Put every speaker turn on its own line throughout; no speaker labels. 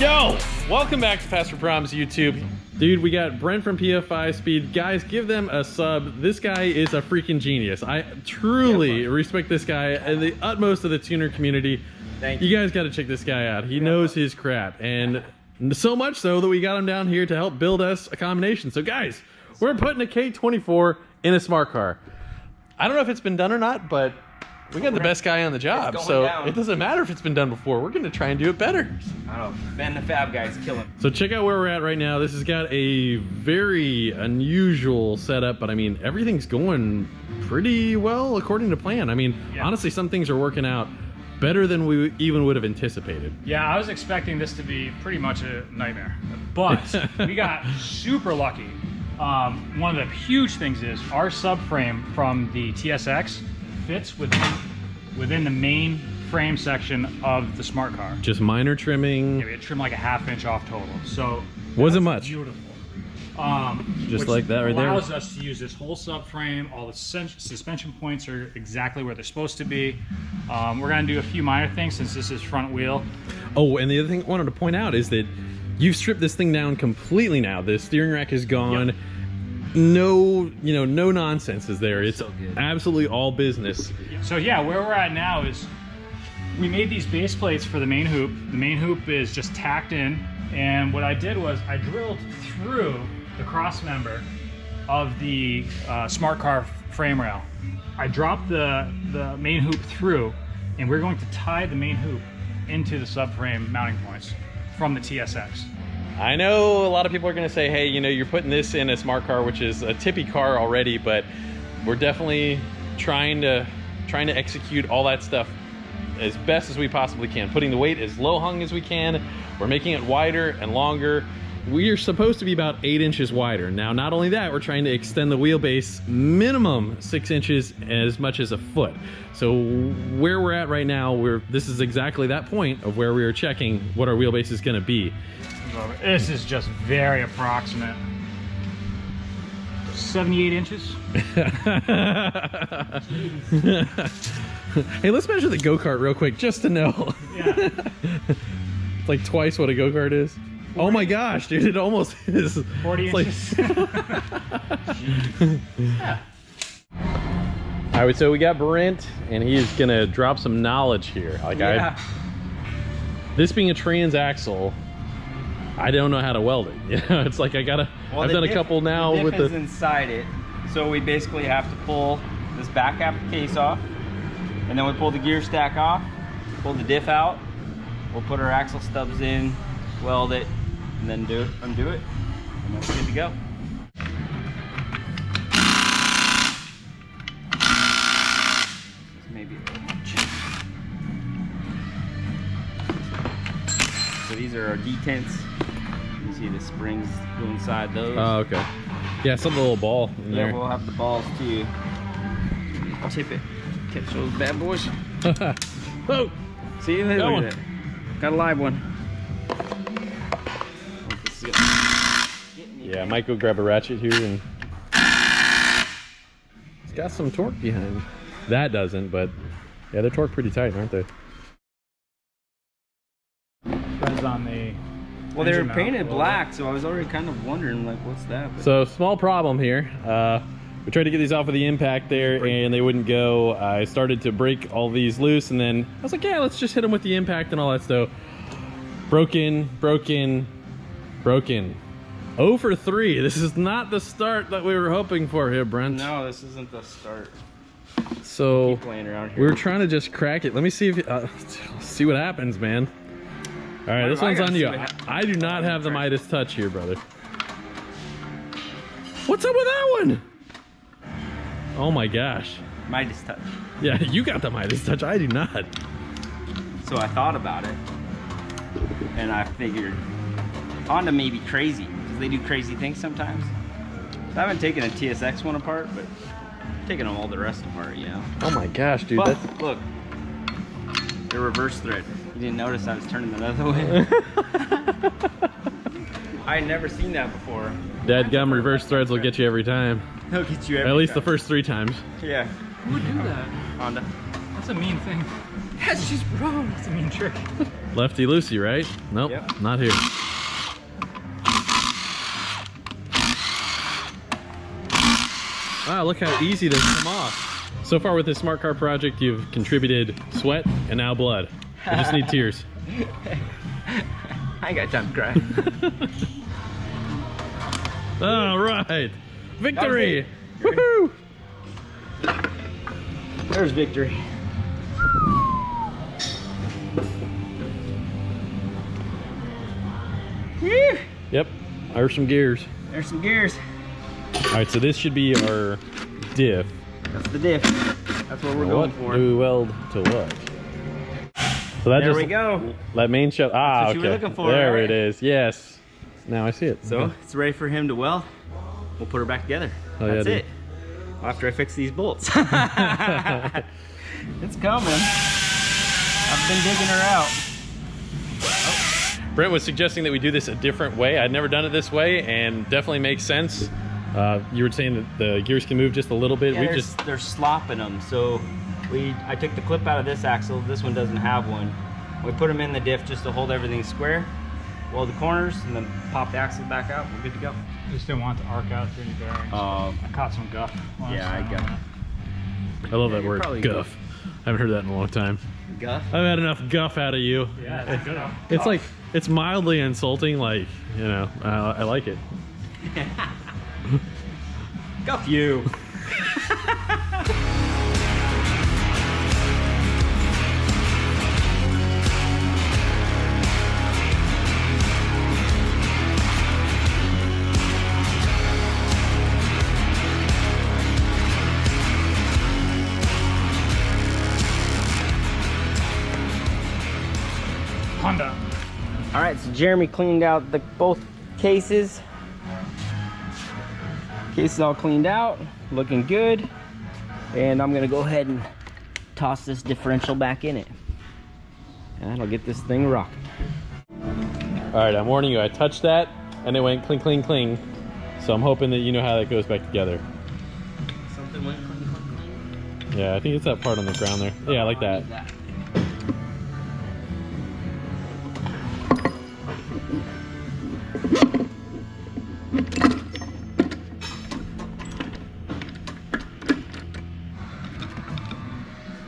Yo, welcome back to Fasterproms YouTube. Dude, we got Brent from PF5 Speed. Guys, give them a sub. This guy is a freaking genius. I truly respect this guy and the utmost of the tuner community.
Thank you.
You guys got to check this guy out. He knows his crap, and so much so that we got him down here to help build us a combination. So guys, we're putting a K24 in a SmartKar. I don't know if it's been done or not, but we got the best guy on the job, so it doesn't matter if it's been done before. We're gonna try and do it better.
I don't know, Ben the Fab guy's killing.
So check out where we're at right now. This has got a very unusual setup, but I mean, everything's going pretty well according to plan. I mean, honestly, some things are working out better than we even would have anticipated.
Yeah, I was expecting this to be pretty much a nightmare, but we got super lucky. One of the huge things is our subframe from the TSX fits within the main frame section of the SmartKar.
Just minor trimming.
Yeah, we had trimmed like a ½ inch off total, so
wasn't much.
Beautiful.
Just like that right there.
Allows us to use this whole subframe. All the suspension points are exactly where they're supposed to be. We're gonna do a few minor things since this is front wheel.
Oh, and the other thing I wanted to point out is that you've stripped this thing down completely now. The steering rack is gone. Yep. No, no nonsense is there. It's so absolutely all business.
So yeah, where we're at now is we made these base plates for the main hoop. The main hoop is just tacked in, and what I did was I drilled through the cross member of the SmartKar frame rail. I dropped the main hoop through, and we're going to tie the main hoop into the subframe mounting points from the TSX.
I know a lot of people are going to say, hey, you're putting this in a SmartKar, which is a tippy car already, but we're definitely trying to execute all that stuff as best as we possibly can, putting the weight as low hung as we can. We're making it wider and longer. We are supposed to be about 8 inches wider. Now, not only that, we're trying to extend the wheelbase minimum 6 inches, as much as a foot. So where we're at right now, this is exactly that point of where we are checking what our wheelbase is going to be.
This is just very approximate. 78 inches.
Hey, let's measure the go-kart real quick just to know.
Yeah.
It's like twice what a go-kart is. 40. Oh my gosh, dude, it almost is.
40 inches.
Yeah. All right, so we got Brent, and he's gonna drop some knowledge here. This being a transaxle, I don't know how to weld it. It's like I've done a couple now with the
inside it. So we basically have to pull this back half of the case off, and then we pull the gear stack off, pull the diff out, we'll put our axle stubs in, weld it, and then undo it, and that's good to go. This may be a little much. So these are our detents. You see the springs go inside those.
Oh, okay. Yeah, some little ball in there.
Yeah, we'll have the balls too. I'll tip it. Catch those bad boys.
Oh!
See, look at that. Got a live one.
Yeah, I might go grab a ratchet here, and it's got some torque behind. That doesn't, but yeah, they're torqued pretty tight, aren't they?
Depends on the.
Well, they were painted black, so I was already kind of wondering, like, what's that? But
so, small problem here. We tried to get these off of the impact there, and they wouldn't go. I started to break all these loose, and then I was like, yeah, let's just hit them with the impact and all that stuff. Broken. 0 for 3. This is not the start that we were hoping for here, Brent.
No, this isn't the start.
So,
Keep playing around here.
we were trying to just crack it. Let me see if see what happens, man. All right, this one's on you. I do not have the Midas touch here, brother. What's up with that one? Oh my gosh.
Midas touch.
Yeah, you got the Midas touch. I do not.
So I thought about it, and I figured Honda may be crazy because they do crazy things sometimes. So I haven't taken a TSX one apart, but I'm taking all the rest apart,
Oh my gosh, dude.
But look, the reverse thread. You didn't notice I was turning the other way. I had never seen that before.
Dadgum reverse threads will get you every time.
He'll get you every
At least
time.
the first 3 times.
Yeah.
Who would do that?
Honda.
That's a mean thing.
That's just wrong.
That's a mean trick.
Lefty loosey, right? Nope,
Yep.
not here. Wow, look how easy this come off. So far with this SmartKar project, you've contributed sweat and now blood. We just need tears.
I ain't got time to cry.
All right, victory! Woohoo!
There's victory. Woo!
Yep, there's some gears.
There's some gears.
All right, so this should be our diff.
That's the diff. That's what we're going for.
What do we weld to what? So that
There we go.
That main shell. Ah,
That's what
okay.
you were looking for,
there
right?
it is. Yes. Now I see it.
So
Okay.
it's ready for him to weld. We'll put her back together.
Oh, yeah,
That's
dude.
it. After I fix these bolts. It's coming. I've been digging her out.
Brent was suggesting that we do this a different way. I'd never done it this way, and definitely makes sense. You were saying that the gears can move just a little bit.
Yeah,
We
they're slopping them. So I took the clip out of this axle. This one doesn't have one. We put them in the diff just to hold everything square. Weld the corners and then pop the axle back out. We're good to go.
I just didn't want it to arc out through any bearings. I caught some guff.
Yeah, I got
I love
Yeah,
that
you're
word,
probably
guff. I haven't heard that in a long time.
guff.
I've had enough guff out of you.
Yeah, it's good.
It's like, it's mildly insulting, like, you know, I like it.
Guff you.
Honda.
All right, so Jeremy cleaned out both cases. Case is all cleaned out, looking good. And I'm gonna go ahead and toss this differential back in it. And that'll get this thing rocking.
All right, I'm warning you, I touched that and it went cling, cling, cling. So I'm hoping that you know how that goes back together.
Something went cling, cling, cling.
Yeah, I think it's that part on the ground there. Yeah, I like that.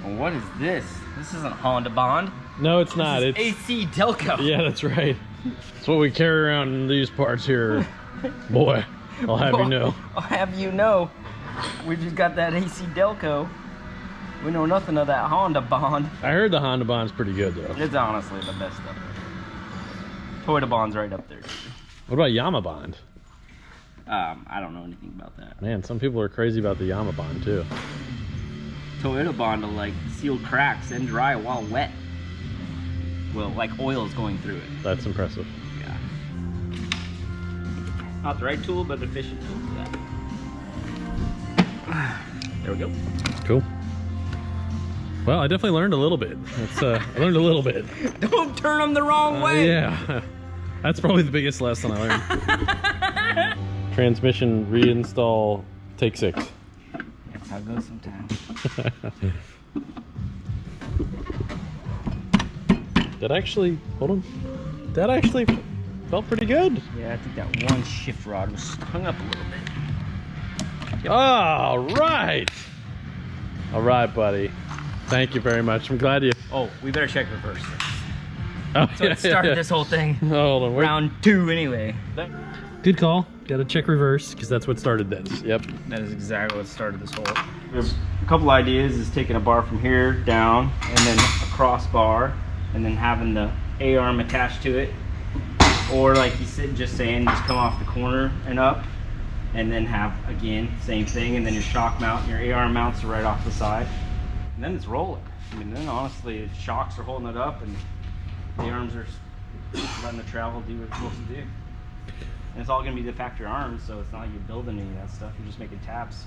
Well, what is this? This isn't Honda Bond.
No, it's not.
This
It's
is AC Delco.
Yeah, that's right. It's what we carry around in these parts here. Boy, I'll have you know.
I'll have you know. We just got that AC Delco. We know nothing of that Honda Bond.
I heard the Honda Bond's pretty good though.
It's honestly the best stuff. Toyota Bond's right up there.
What about Yama Bond?
I don't know anything about that.
Man, some people are crazy about the Yama Bond too.
Toyota Bond will like seal cracks and dry while wet. Well, like oil is going through it.
That's impressive.
Yeah. Not the right tool, but efficient tool for that. There we go.
Cool. Well, I definitely learned a little bit. I learned a little bit.
Don't turn them the wrong way.
Yeah, that's probably the biggest lesson I learned. Transmission reinstall, take 6.
That's how it goes sometimes.
That actually, hold on. That actually felt pretty good.
Yeah, I think that one shift rod was hung up a little bit. Yep.
All right. All right, buddy. Thank you very much. I'm glad you.
Oh, we better check reverse.
Oh,
So it started this whole thing.
Hold on. Wait.
Round 2 anyway.
Good call. Got to check reverse because that's what started this. Yep.
That is exactly what started this whole. There's a couple ideas: is taking a bar from here down, and then a cross bar, and then having the A arm attached to it, or like you said, just just come off the corner and up, and then have again same thing, and then your shock mount, and your A arm mounts are right off the side, and then it's rolling. I mean, then honestly, the shocks are holding it up, and the arms are letting it travel, do what it's supposed to do. And it's all going to be the factory arms, so it's not like you're building any of that stuff. You're just making tabs.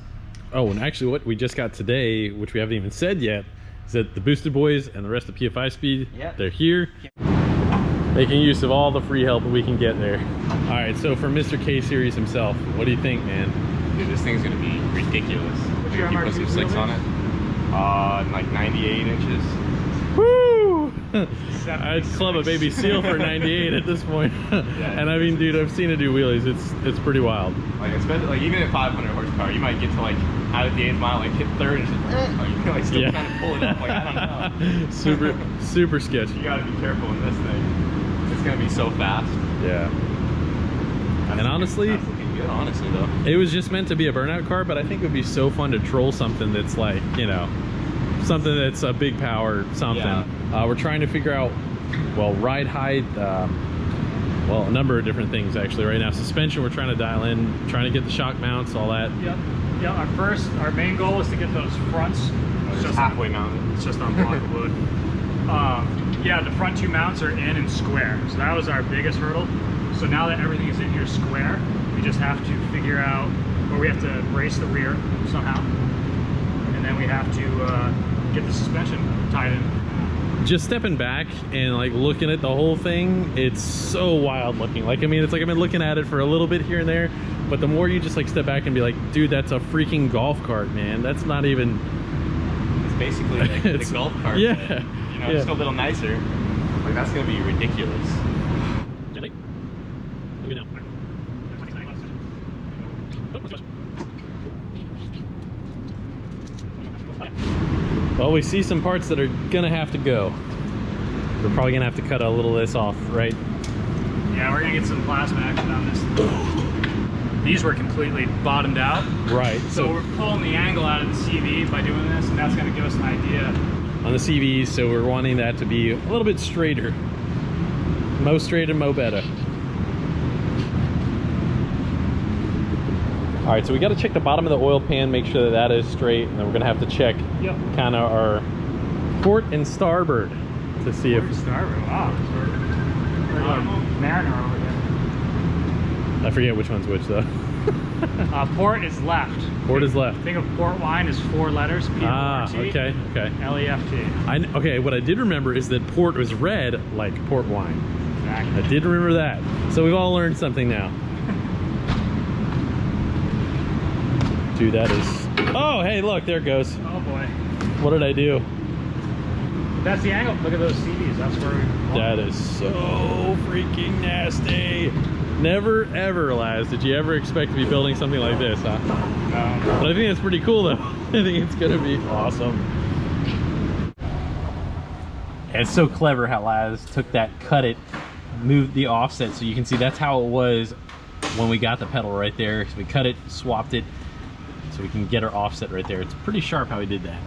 Oh, and actually what we just got today, which we haven't even said yet, is that the Boosted Boys and the rest of PFI Speed, they're here. Making use of all the free help that we can get there. All right, so for Mr. K Series himself, what do you think, man?
Dude, this thing's gonna be ridiculous. You put some slicks on it. Like 98 inches.
Woo! I'd club a baby seal for 98 at this point. And I mean, dude, I've seen it do wheelies. It's pretty wild.
Like, especially like even at 500 horsepower, you might get to like out at the 8th mile, like hit third, and just, like, you know, like still trying to pull it up. Like, I don't know.
super sketchy.
You gotta be careful in this thing. It's gonna be so fast.
Yeah. And honestly,
that's looking good, honestly though.
it was just meant to be a burnout car, but I think it would be so fun to troll something that's like, you know, something that's a big power something.
Yeah.
We're trying to figure out, well, ride height, well, a number of different things actually right now. Suspension we're trying to dial in, trying to get the shock mounts, all that.
Yep. Yeah, our main goal is to get those fronts.
It's just halfway mounted.
It's just on block of wood. Yeah, the front 2 mounts are in and square. So that was our biggest hurdle. So now that everything is in here square, we just have to figure out, or we have to brace the rear somehow. And then we have to get the suspension tied in.
Just stepping back and like looking at the whole thing, it's so wild looking. Like, I mean, it's like I've been looking at it for a little bit here and there, but the more you just like step back and be like, dude, that's a freaking golf cart, man. That's not even...
It's basically like the golf cart.
Yeah.
But, you know, just a little nicer. Like, that's gonna be ridiculous.
Well, we see some parts that are gonna have to go. We're probably gonna have to cut a little of this off, right?
Yeah, we're gonna get some plasma action on this. These were completely bottomed out.
Right.
So we're pulling the angle out of the CV by doing this, and that's gonna give us an idea.
On the CVs, so we're wanting that to be a little bit straighter. Mo straight and mo better. All right, so we got to check the bottom of the oil pan, make sure that that is straight, and then we're gonna have to check kind of our port and starboard to see if...
Starboard, wow. Mariner over here.
I forget which one's which though.
Port is left.
Port is left.
Think of port wine as 4 letters. P-O-R-T,
okay.
L-E-F-T.
Okay, what I did remember is that port was red like port wine.
Exactly.
I did remember that. So we've all learned something now. Dude, that is... Oh, hey, look, there it goes.
Oh boy.
What did I do?
That's the angle. Look at those CVs. That's where we...
That is so freaking nasty. Never ever, Laz, did you ever expect to be building something like this, huh?
No.
But I think it's pretty cool though. I think it's gonna be awesome. It's so clever how Laz took that, cut it, moved the offset, so you can see that's how it was when we got the pedal right there. So we cut it, swapped it, so we can get our offset right there. It's pretty sharp how he did that.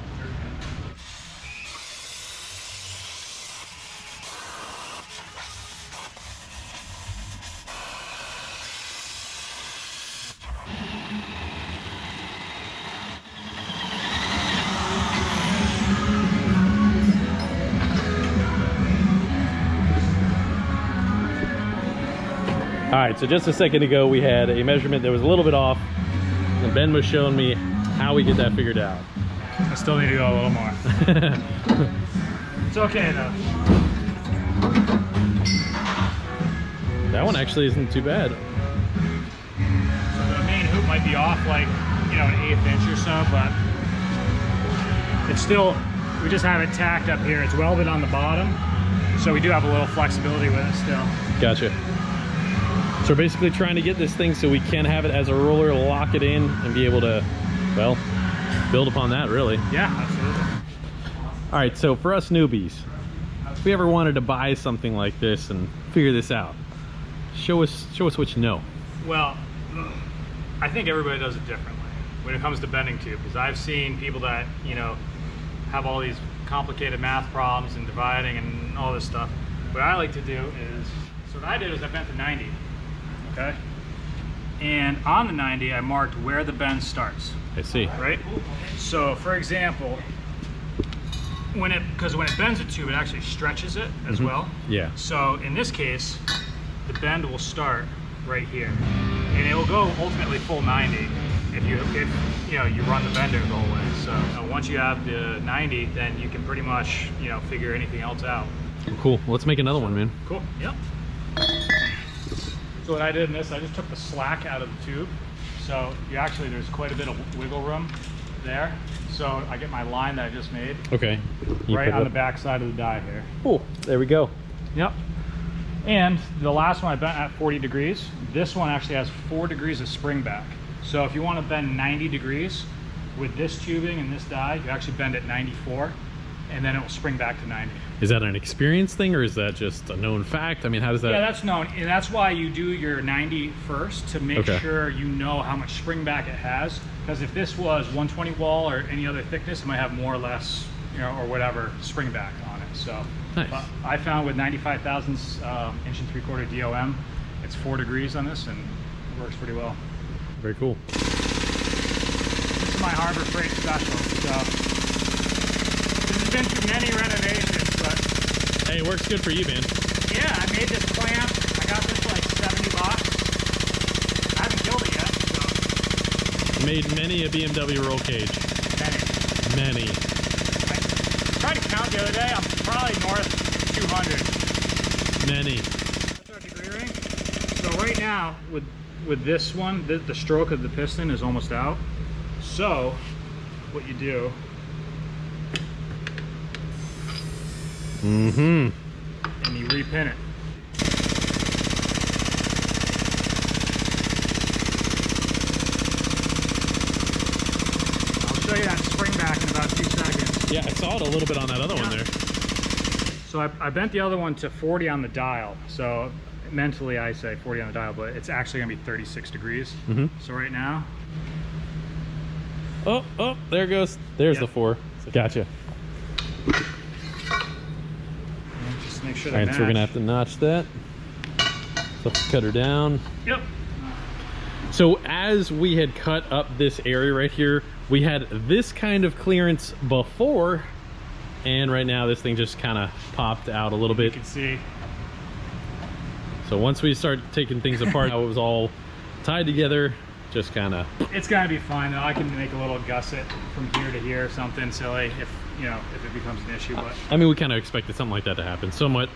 All right, so just a second ago, we had a measurement that was a little bit off, and Ben was showing me how we get that figured out.
I still need to go a little more. It's okay though.
That one actually isn't too bad.
So the main hoop might be off like, you know, an 1/8 inch or so, but it's still, we just have it tacked up here. It's welded on the bottom, so we do have a little flexibility with it still.
Gotcha. So we're basically trying to get this thing so we can have it as a roller, lock it in, and be able to, well, build upon that, really.
Yeah, absolutely.
All right, so for us newbies, if we ever wanted to buy something like this and figure this out, show us what you know.
Well, I think everybody does it differently when it comes to bending tube, because I've seen people that, you know, have all these complicated math problems and dividing and all this stuff. What I like to do is, so what I did is I bent to 90, okay? And on the 90, I marked where the bend starts.
I see.
Right? So, for example, because when it bends a tube, it actually stretches it as well.
Yeah.
So in this case, the bend will start right here, and it will go ultimately full 90 if you know you run the bender the whole way. So once you have the 90, then you can pretty much, you know, figure anything else out.
Cool. Well, let's make another one, man.
Cool. Yep. So what I did in this, I just took the slack out of the tube. So you actually, there's quite a bit of wiggle room there. So I get my line that I just made
Okay. You
right
put it
on
up.
the back side of the die here.
Oh, there we go.
Yep. And the last one I bent at 40 degrees. This one actually has 4 degrees of spring back. So if you want to bend 90 degrees with this tubing and this die, you actually bend at 94 and then it will spring back to 90.
Is that an experience thing or is that just a known fact? I mean, how does that?
Yeah, that's known. And that's why you do your 90 first to make sure you know how much spring back it has. Because if this was 120 wall or any other thickness, it might have more or less, you know, or whatever spring back on it. So
Nice.
I found with 95 thousandths inch and 3/4 DOM, it's 4 degrees on this and it works pretty well.
Very cool.
This is my Harbor Freight special. So this has been through many renovations, but
Hey, it works good for you, man.
yeah, I made this clamp. I got this for like $70. I haven't killed it yet, so
Made many a BMW roll cage.
many.
Many.
I tried to count the other day. I'm probably north of 200.
Many.
That's our degree ring. So right now, with this one, the stroke of the piston is almost out. So what you do, and you repin it. I'll show you that spring back in about 2 seconds.
Yeah, I saw it a little bit on that other one there.
So I bent the other one to 40 on the dial. So mentally I say 40 on the dial, but it's actually gonna be 36 degrees. So right now,
Oh, there it goes. There's the 4. Gotcha.
just make sure
All
they
right, so we're gonna
match.
have to notch that. So cut her down.
Yep.
So as we had cut up this area right here, we had this kind of clearance before, and right now this thing just kind of popped out a little
You
bit.
can see.
So once we start taking things apart, how it was all tied together, just kind of.
It's gotta be fine though. I can make a little gusset from here to here, something silly, if you know, if it becomes an issue. But
I mean, we kind of expected something like that to happen. Somewhat.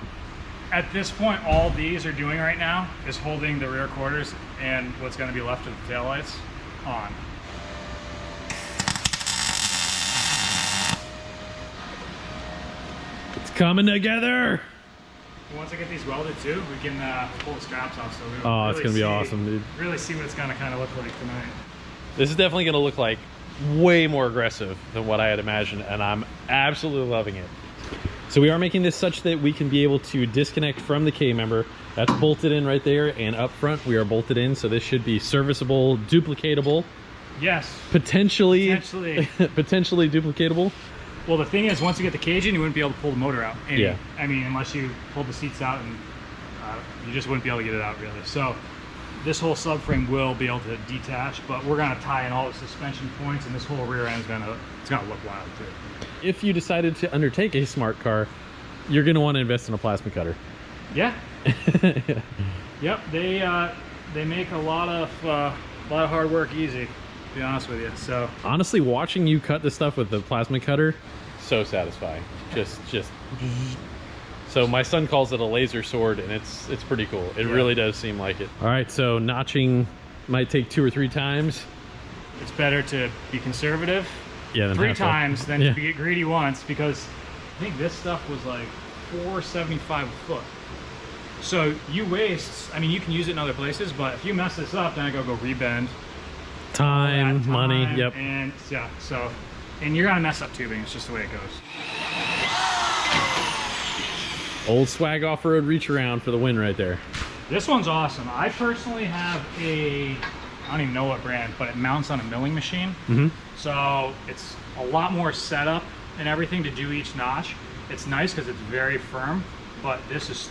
at this point, all these are doing right now is holding the rear quarters and what's gonna be left of the taillights on.
It's coming together.
Once I get these welded too, we can pull the straps off. So we
Oh, it's gonna be awesome, dude.
Really see what it's gonna kind of look like tonight.
This is definitely going to look like way more aggressive than what I had imagined, and I'm absolutely loving it. So we are making this such that we can be able to disconnect from the K-member. That's bolted in right there, and up front we are bolted in, so this should be serviceable, duplicatable,
Yes.
potentially
Potentially.
duplicatable.
Well, the thing is, once you get the cage in, you wouldn't be able to pull the motor out. And,
Yeah.
I mean, unless you pulled the seats out, and you just wouldn't be able to get it out, really. So this whole subframe will be able to detach, but we're going to tie in all the suspension points, and this whole rear end is going to look wild, too.
If you decided to undertake a SmartKar, you're going to want to invest in a plasma cutter.
Yeah. Yep. They make a lot of hard work easy, to be honest with you. So
Honestly, watching you cut this stuff with the plasma cutter, so satisfying. Just. So my son calls it a laser sword, and it's pretty cool. It really does seem like it. All right, so notching might take 2 or 3 times.
it's better to be conservative.
Yeah, than
3
halfway.
times than
Yeah.
to get greedy once, because I think this stuff was like $4.75 a foot. So you waste, I mean, you can use it in other places, but if you mess this up, then I go rebend.
Time,
that
money,
time,
yep.
And yeah, so, and you're gonna mess up tubing. It's just the way it goes.
Old swag off-road reach around for the win right there.
This one's awesome. I personally have I don't even know what brand, but it mounts on a milling machine. So it's a lot more setup and everything to do each notch. It's nice because it's very firm, but this is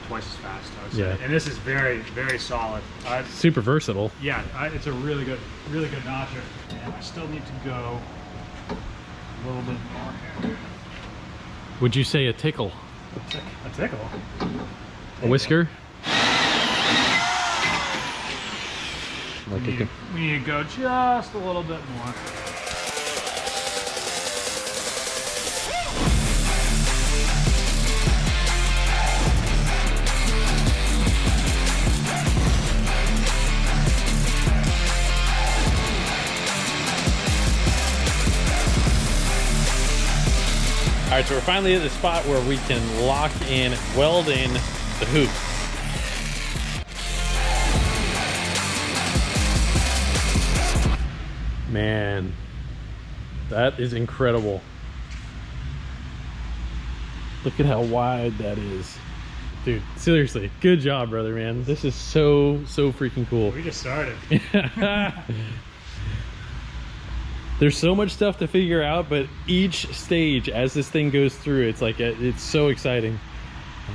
twice as fast, I would say.
Yeah.
And this is very, very solid.
Super versatile.
Yeah, it's a really good notcher. And I still need to go a little bit more here.
Would you say a tickle?
A tickle?
A whisker? Like
We need to go just a little bit more.
right, so we're finally at the spot where we can lock in, weld in the hoop. Man, that is incredible. Look at how wide that is. Dude, seriously, good job, brother, man. This is so freaking cool.
We just started.
There's so much stuff to figure out, but each stage as this thing goes through, it's like, it's so exciting.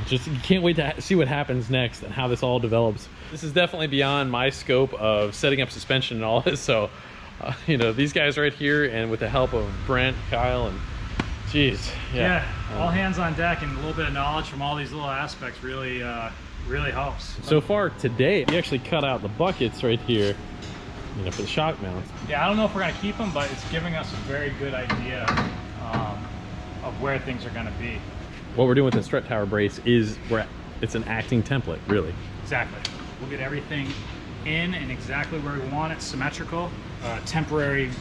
Just, you can't wait to see what happens next and how this all develops. This is definitely beyond my scope of setting up suspension and all this, so you know, these guys right here, and with the help of Brent, Kyle, and geez,
yeah, all hands on deck, and a little bit of knowledge from all these little aspects really really helps.
So far today, we actually cut out the buckets right here, you know, for the shock mounts.
Yeah, I don't know if we're gonna keep them, but it's giving us a very good idea of where things are gonna be.
What we're doing with the strut tower brace is it's an acting template, really.
Exactly. We'll get everything in and exactly where we want it, symmetrical, temporary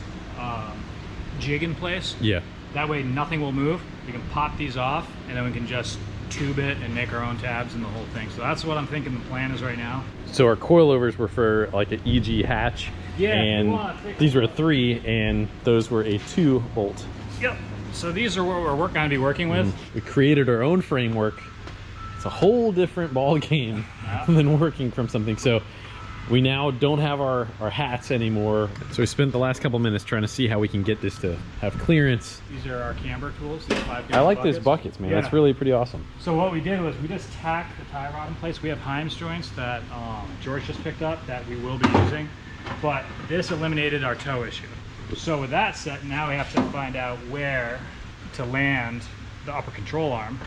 jig in place.
Yeah.
That way nothing will move. We can pop these off and then we can just tube it and make our own tabs and the whole thing. So that's what I'm thinking the plan is right now.
So our coilovers were for like an EG hatch.
Yeah.
And these were a 3 and those were a 2 bolt.
Yep. So these are what we're going to be working with.
We created our own framework. It's a whole different ball game than working from something. So we now don't have our hats anymore. So we spent the last couple minutes trying to see how we can get this to have clearance.
These are our camber tools. These 5
I like
buckets.
those buckets, man.
Yeah.
That's really pretty awesome.
So what we did was we just tacked the tie rod in place. We have Heims joints that George just picked up that we will be using, but this eliminated our toe issue. So with that set, now we have to find out where to land the upper control arm.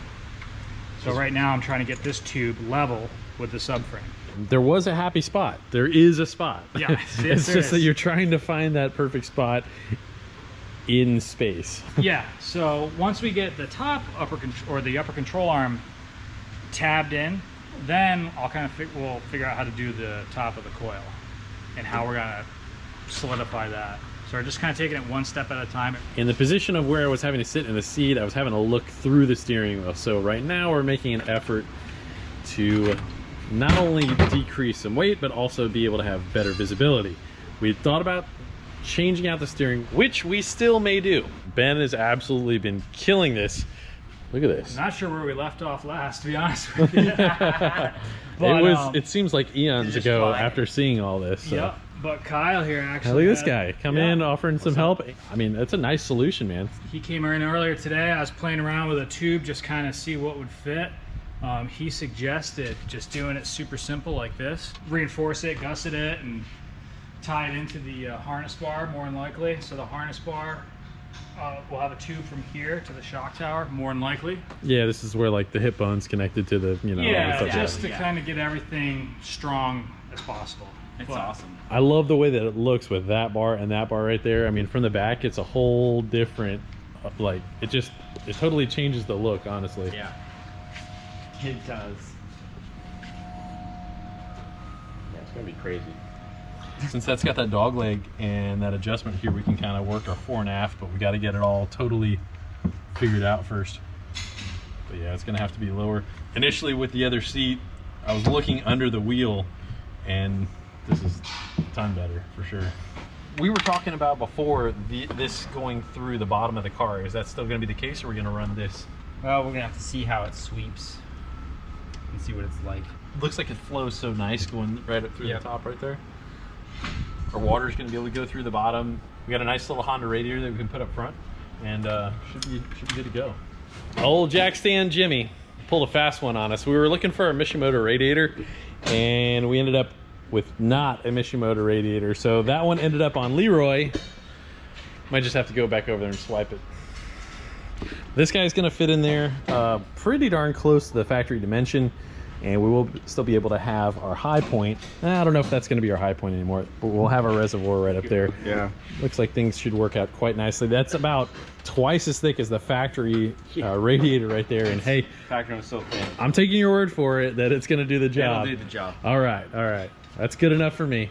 So right now I'm trying to get this tube level with the subframe.
There was a happy spot. There is a spot.
Yeah,
it's just that you're trying to find that perfect spot in space.
Yeah, so once we get the top upper control arm tabbed in, then I'll kind of we'll figure out how to do the top of the coil and how we're gonna solidify that. So we're just kind of taking it one step at a time.
In the position of where I was having to sit in the seat, I was having to look through the steering wheel. So right now we're making an effort to not only decrease some weight, but also be able to have better visibility. We thought about changing out the steering, which we still may do. Ben has absolutely been killing this. Look at this.
I'm not sure where we left off last, to be honest with you. But,
it seems like eons ago after seeing all this. So.
Yep. But Kyle here actually.
Look at this guy come in offering some help. I mean, that's a nice solution, man.
He came in earlier today. I was playing around with a tube, just kind of see what would fit. He suggested just doing it super simple like this. Reinforce it, gusset it, and tie it into the harness bar more than likely. So the harness bar will have a tube from here to the shock tower more than likely. Yeah,
this is where like the hip bone's connected to the, you know.
Yeah, just to kind of get everything strong as possible.
It's awesome.
I love the way that it looks with that bar and that bar right there. I mean, from the back, it's a whole different, like, it totally changes the look, honestly.
Yeah, it does.
Yeah, it's gonna be crazy. Since that's got that dog leg and that adjustment here, we can kind of work our fore and aft, but we got to get it all totally figured out first. But yeah, it's gonna have to be lower. Initially with the other seat, I was looking under the wheel, and this is a ton better for sure. We were talking about before this going through the bottom of the car. Is that still going to be the case, or are we going to run this?
Well, we're going to have to see how it sweeps and see what it's like.
Looks like it flows so nice going right up through the top right there. Our water's going to be able to go through the bottom. We got a nice little Honda radiator that we can put up front, and should be good to go. Old jack stand Jimmy pulled a fast one on us. We were looking for a Mishimoto radiator, and we ended up with not a Mishimoto radiator, so that one ended up on Leroy. Might just have to go back over there and swipe it. This guy's gonna fit in there pretty darn close to the factory dimension, and we will still be able to have our high point. I don't know if that's gonna be our high point anymore, but we'll have our reservoir right up there.
Yeah.
Looks like things should work out quite nicely. That's about twice as thick as the factory radiator right there, and hey,
Factory was so thin.
I'm taking your word for it that it's gonna do the job.
It'll do the job.
All right, all right. That's good enough for me.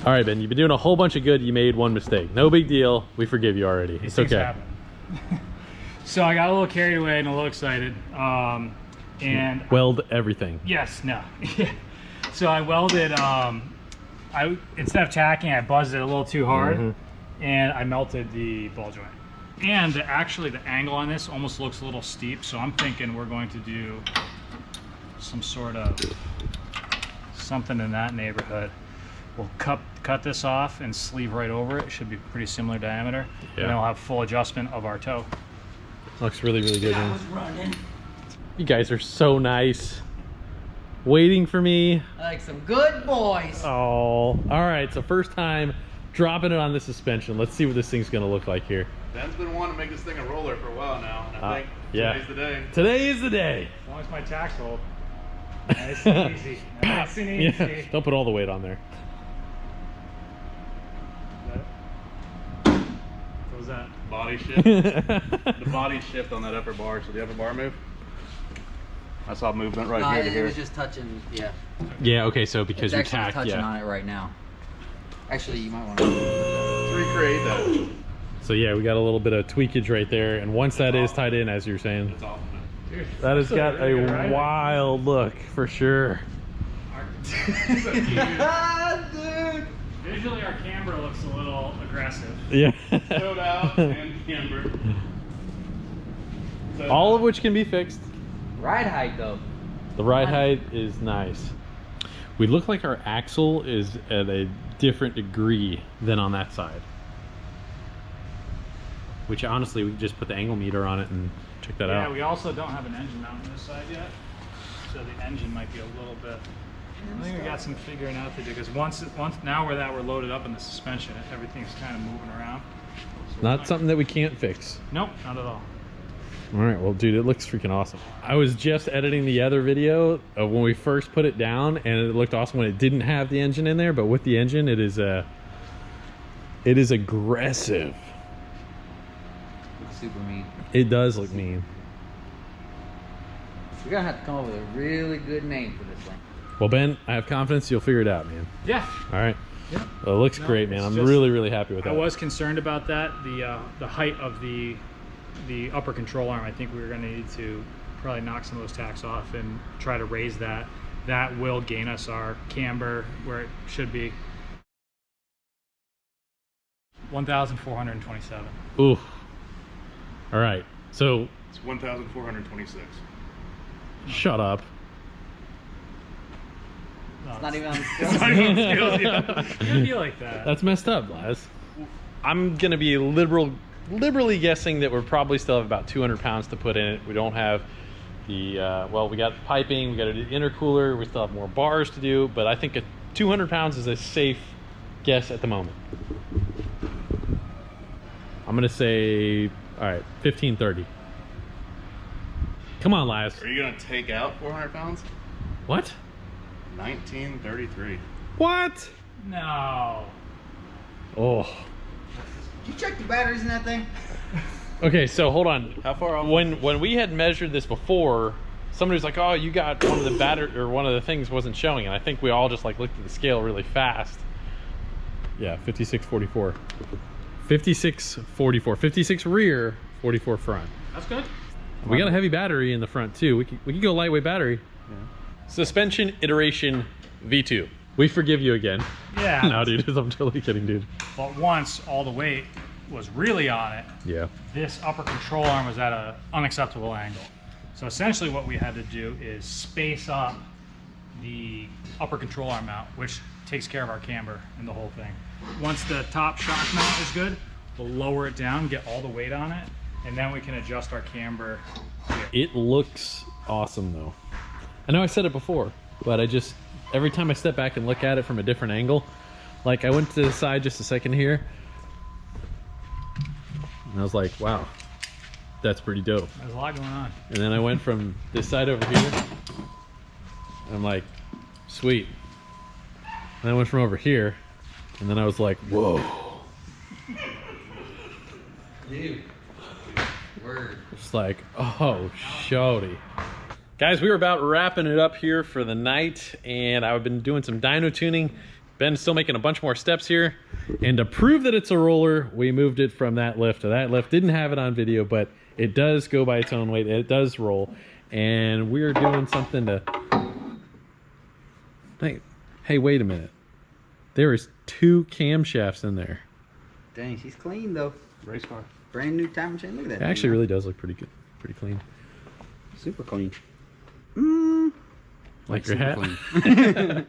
All right, Ben, you've been doing a whole bunch of good. You made one mistake. No big deal. We forgive you already. It's okay.
So I got a little carried away and a little excited. And
weld everything.
yes, no. So I welded, instead of tacking, I buzzed it a little too hard, and I melted the ball joint. And actually the angle on this almost looks a little steep, so I'm thinking we're going to do some sort of something in that neighborhood. We'll cut this off and sleeve right over it. It should be pretty similar diameter.
Yeah.
And then we'll have full adjustment of our toe.
Looks really, really good, man. You guys are so nice. Waiting for me.
Like some good boys.
Oh, all right. So first time dropping it on the suspension. Let's see what this thing's gonna look like here.
Ben's been wanting to make this thing a roller for a while now, and I think today's the day.
Today is the day.
As long as my tacks hold. Nice and easy. Nice and easy.
Yeah. Don't put all the weight on there.
What was that?
Body shift. The body shift on that upper bar. So the upper bar move. I saw movement right here to
It
here.
was just touching, yeah.
Yeah. Okay. So because
It's
you're
actually
tacked,
touching
yeah.
on it right now. Actually, you might want to.
To recreate that.
So yeah, we got a little bit of tweakage right there, and once that is tied in, as you're saying,
It's awesome.
that has got a wild look for sure.
Dude.
Visually, our camber looks a little aggressive.
Yeah.
Stowed out and camber.
All of which can be fixed.
Ride height though.
The ride height is nice. We look like our axle is at a different degree than on that side. Which honestly, we could just put the angle meter on it and check that out.
Yeah, we also don't have an engine mount on this side yet. So the engine might be a little bit... I think we got some figuring out to do, because once now we're loaded up in the suspension, everything's kind of moving around. So
Not something that we can't fix.
Nope, not at all.
All right, well, dude, it looks freaking awesome. I was just editing the other video of when we first put it down, and it looked awesome when it didn't have the engine in there, but with the engine, it is aggressive.
Looks super mean.
It does look mean.
We're gonna have to come up with a really good name for this thing.
Well, Ben, I have confidence you'll figure it out, man.
Yeah.
All right.
Yeah.
Well, it looks
No,
great, man.
it's
I'm
just-
really, really happy with that.
I was concerned about that. The height of the upper control arm. I think we were going to need to probably knock some of those tacks off and try to raise that. That will gain us our camber where it should be. 1,427.
Ooh. All right. So
It's 1,426.
shut up.
It's not even on the scale.
It's gonna be like that.
That's messed up, Laz. I'm gonna be liberally guessing that we're probably still have about 200 pounds to put in it. We don't have the well, we got piping, we got to do the intercooler, we still have more bars to do, but I think 200 pounds is a safe guess at the moment. I'm gonna say, all right, 1530. Come on, Laz.
Are you gonna take out 400 pounds?
What?
1933.
What?
No.
Oh.
Did you check the batteries in that thing?
Okay, so hold on.
How far off?
When we had measured this before, somebody was like, "Oh, you got one of the one of the things wasn't showing," and I think we all just like looked at the scale really fast. Yeah, 5644. 5644. 56 rear, 44 front.
That's good.
We got a heavy battery in the front too. We can go lightweight battery. Yeah. Suspension iteration V2. We forgive you again.
Yeah.
No, dude, I'm totally kidding, dude.
But once all the weight was really on it,
Yeah.
this upper control arm was at an unacceptable angle. So essentially what we had to do is space up the upper control arm mount, which takes care of our camber and the whole thing. Once the top shock mount is good, we'll lower it down, get all the weight on it, and then we can adjust our camber here.
It looks awesome though. I know I said it before, but every time I step back and look at it from a different angle, like I went to the side just a second here, and I was like, wow, that's pretty dope.
There's a lot going on.
And then I went from this side over here, and I'm like, sweet. And I went from over here, and then I was like, whoa.
Dude. Word.
It's like, oh, shorty. Guys, we were about wrapping it up here for the night, and I've been doing some dyno tuning. Ben's still making a bunch more steps here. And to prove that it's a roller, we moved it from that lift to that lift. Didn't have it on video, but it does go by its own weight. It does roll. And we're doing something to... Hey, wait a minute. There is 2 camshafts in there.
Dang, she's clean though.
Race car.
Brand new time machine. Look at that.
It actually really does look pretty good. Pretty clean.
Super clean.
Like your
super
hat.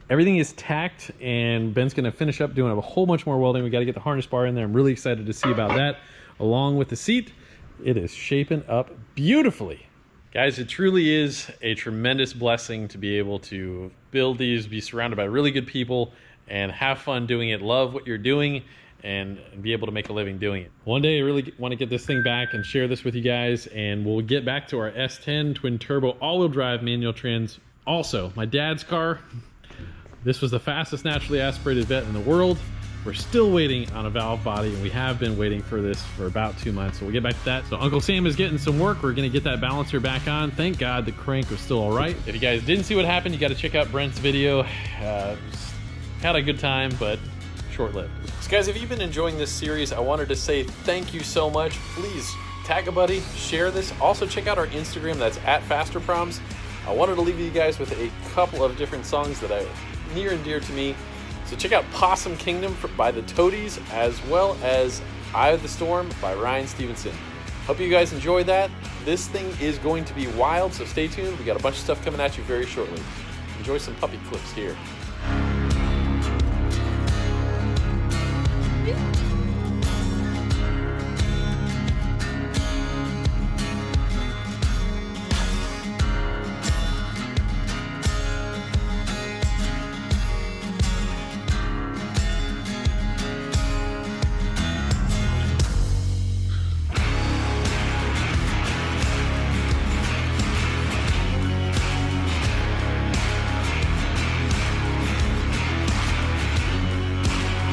Everything is tacked, and Ben's going to finish up doing a whole bunch more welding. We got to get the harness bar in there. I'm really excited to see about that. Along with the seat, it is shaping up beautifully. Guys, it truly is a tremendous blessing to be able to build these, be surrounded by really good people, and have fun doing it. Love what you're doing, and be able to make a living doing it. One day I really want to get this thing back and share this with you guys, and we'll get back to our S10 twin turbo all-wheel drive manual trans. Also, my dad's car. This was the fastest naturally aspirated vet in the world. We're still waiting on a valve body, and we have been waiting for this for about 2 months, so we'll get back to that. So Uncle Sam is getting some work. We're gonna get that balancer back on. Thank God the crank was still all right. If you guys didn't see what happened, you gotta check out Brent's video. Had a good time, but short-lived. So guys, if you've been enjoying this series, I wanted to say thank you so much. Please tag a buddy, share this. Also check out our Instagram, that's @Fasterproms. I wanted to leave you guys with a couple of different songs that are near and dear to me. So check out Possum Kingdom by the Toadies, as well as Eye of the Storm by Ryan Stevenson. Hope you guys enjoy that. This thing is going to be wild, so stay tuned. We got a bunch of stuff coming at you very shortly. Enjoy some puppy clips here.